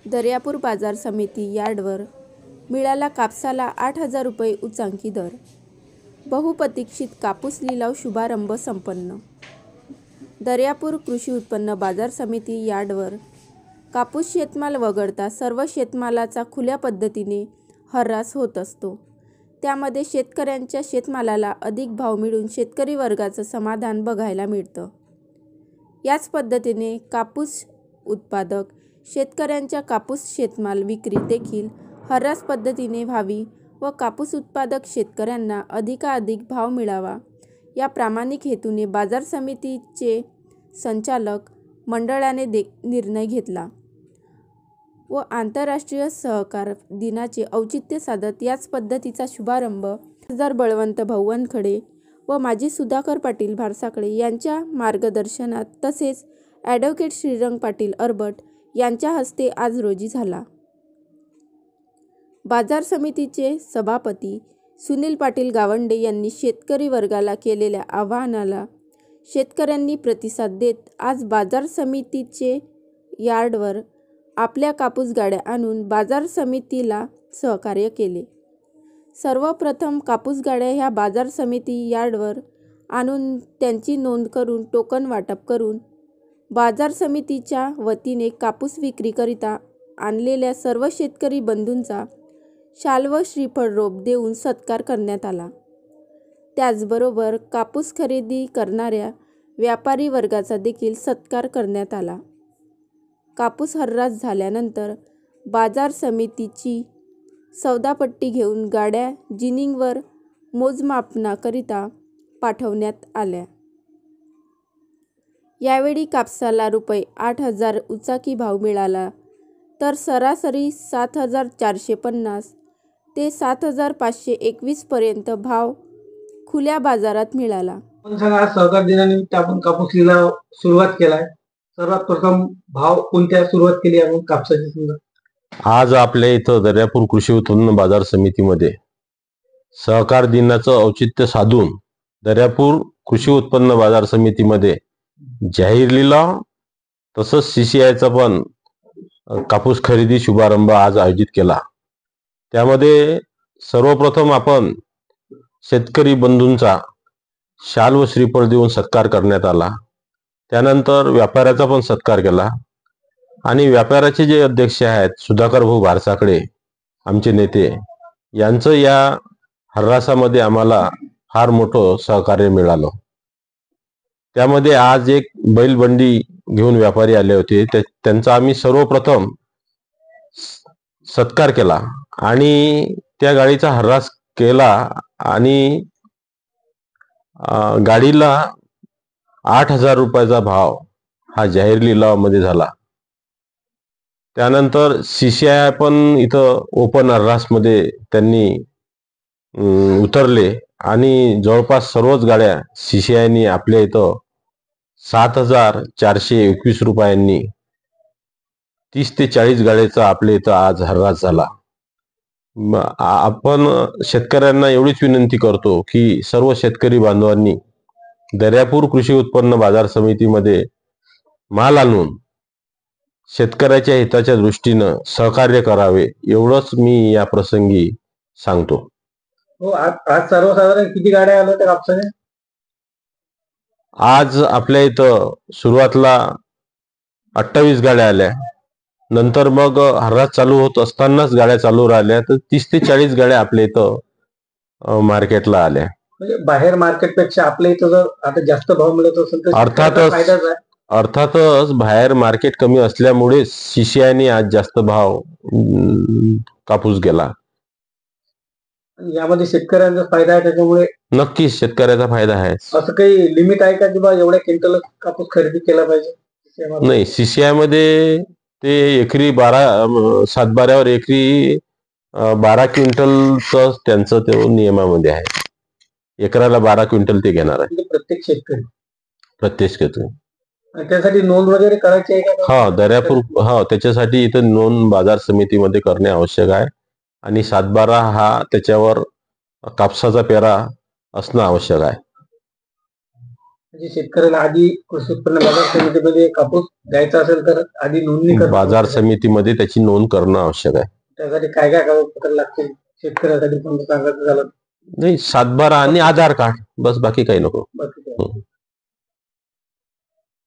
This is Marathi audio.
दर्यापूर बाजार समिती यार्डवर मिळाला कापसाला 8,000 रुपये उच्चांकी दर. बहुप्रतीक्षित कापूस लिलाव शुभारंभ संपन्न. दर्यापूर कृषी उत्पन्न बाजार समिती यार्डवर कापूस शेतमाल वगळता सर्व शेतमालाचा खुल्या पद्धतीने हर्रास होत असतो. त्यामध्ये शेतकऱ्यांच्या शेतमालाला अधिक भाव मिळून शेतकरी वर्गाचं समाधान बघायला मिळतं. याच पद्धतीने कापूस उत्पादक शेतकऱ्यांच्या कापूस शेतमाल विक्री देखील हर्रास पद्धतीने व्हावी व कापूस उत्पादक शेतकऱ्यांना अधिकाधिक भाव मिळावा या प्रामाणिक हेतूने बाजार समितीचे संचालक मंडळाने निर्णय घेतला व आंतरराष्ट्रीय सहकार दिनाचे औचित्य साधत याच पद्धतीचा शुभारंभ खासदार बळवंत भाऊ वानखडे व माजी सुधाकर पाटील भारसाकडे यांच्या मार्गदर्शनात तसेच ॲडव्होकेट श्रीरंग पाटील अरबट यांच्या हस्ते आज रोजी झाला. बाजार समितीचे सभापती सुनील पाटील गावंडे यांनी शेतकरी वर्गाला केलेल्या आवाहनाला शेतकऱ्यांनी प्रतिसाद देत आज बाजार समितीचे यार्डवर आपल्या कापूस गाड्या आणून बाजार समितीला सहकार्य केले. सर्वप्रथम कापूस गाड्या ह्या बाजार समिती यार्डवर आणून त्यांची नोंद करून टोकन वाटप करून बाजार समितीच्या वतीने कापूस विक्रीकरिता आणलेल्या सर्व शेतकरी बंधूंचा शाल व श्रीफळ रोप देऊन सत्कार करण्यात आला. त्याचबरोबर कापूस खरेदी करणाऱ्या व्यापारी वर्गाचा देखील सत्कार करण्यात आला. कापूस हर्रास झाल्यानंतर बाजार समितीची सौदापट्टी घेऊन गाड्या जिनिंगवर मोजमापनाकरिता पाठवण्यात आल्या. यावेळी कापसाला रुपये 8,000 उचाकी भाव मिळाला तर सरासरी 7,450 ते 7,521 पर्यंत भाव खुल्या बाजारात मिळाला. सहकार दिनानिमित्त आपण कापूस लिलाव सुरुवात केलाय. सर्वात प्रथम भाव कोणत्या सुरुवात केली आपण कापसाची सुरुवात? आज आपल्या इथं दर्यापूर कृषी उत्पन्न बाजार समितीमध्ये सहकार दिनाचं औचित्य साधून दर्यापूर कृषी उत्पन्न बाजार समितीमध्ये जाहीर लिलाव तसंच CCIचा पण कापूस खरेदी शुभारंभ आज आयोजित केला. त्यामध्ये सर्वप्रथम आपण शेतकरी बंधूंचा शाल व श्रीफळ देऊन सत्कार करण्यात आला. त्यानंतर व्यापाऱ्याचा पण सत्कार केला आणि व्यापाऱ्याचे जे अध्यक्ष आहेत सुधाकर भाऊ भारसाकडे आमचे नेते यांचं या हर्रासामध्ये आम्हाला फार मोठं सहकार्य मिळालं. त्यामध्ये आज एक बैलबंडी घेऊन व्यापारी आले होते. त्यांचा आम्ही सर्वप्रथम सत्कार केला आणि त्या गाडीचा हर्रास केला आणि गाडीला 8,000 रुपयाचा भाव हा जाहीर लिलावामध्ये झाला. त्यानंतर CCI पण इथं ओपन हर्रासमध्ये त्यांनी उतरले आणि जवळपास सर्वच गाड्या CCIनी आपल्या इथं 7,421 रुपयांनी 30 ते 40 गाड्याचा आपल्या इथं आज हर्रास झाला. आपण शेतकऱ्यांना एवढीच विनंती करतो की सर्व शेतकरी बांधवांनी दर्यापूर कृषी उत्पन्न बाजार समितीमध्ये माल आणून शेतकऱ्याच्या हिताच्या दृष्टीनं सहकार्य करावे एवढंच मी या प्रसंगी सांगतो. हो, आज सर्वसाधारण किती गाड्या आल्या त्या कापसाच्या? आज आपल्या इथं सुरुवातीला 28 गाड्या आल्या. नंतर मग हर्रास चालू होत असतानाच गाड्या चालू राहिल्या तर 30 ते 40 गाड्या आपल्या इथं मार्केटला आल्या. म्हणजे बाहेर मार्केटपेक्षा आपल्या इथं जर आता जास्त भाव मिळत असेल तर अर्थातच बाहेर मार्केट कमी असल्यामुळे CCIने आज जास्त भाव कापूस गेला. यामध्ये शेतकऱ्यांचा फायदा आहे. त्याच्यामुळे नक्कीच शेतकऱ्याचा फायदा आहे. असं काही लिमिट आहे का की बा एवढ्या क्विंटल कापूस खरेदी केला पाहिजे? नाही, CCI मध्ये ते एकरी 7/12 एकरी 12 क्विंटलचं त्यांचं ते नियमामध्ये आहे. एकराला 12 क्विंटल ते घेणार आहे प्रत्येक शेतकरी. त्यासाठी नोंद वगैरे करायची आहे का? हा, दर्यापूर त्याच्यासाठी इथं नोंद बाजार समितीमध्ये करणे आवश्यक आहे आणि 7/12 हा त्याच्यावर कापसाचा पेरा असणं आवश्यक आहे. म्हणजे शेतकऱ्याला आधी कृषी उत्पन्न बाजार समितीमध्ये कापूस द्यायचा असेल तर आधी नोंदणी करणं बाजार समितीमध्ये त्याची नोंद करणं आवश्यक आहे. त्यासाठी काय काय कागदपत्र लागतील शेतकऱ्यासाठी समजा सांगायचं झालं नाही, सातबारा आणि आधार कार्ड, बस, बाकी काही नको. बाकी काय.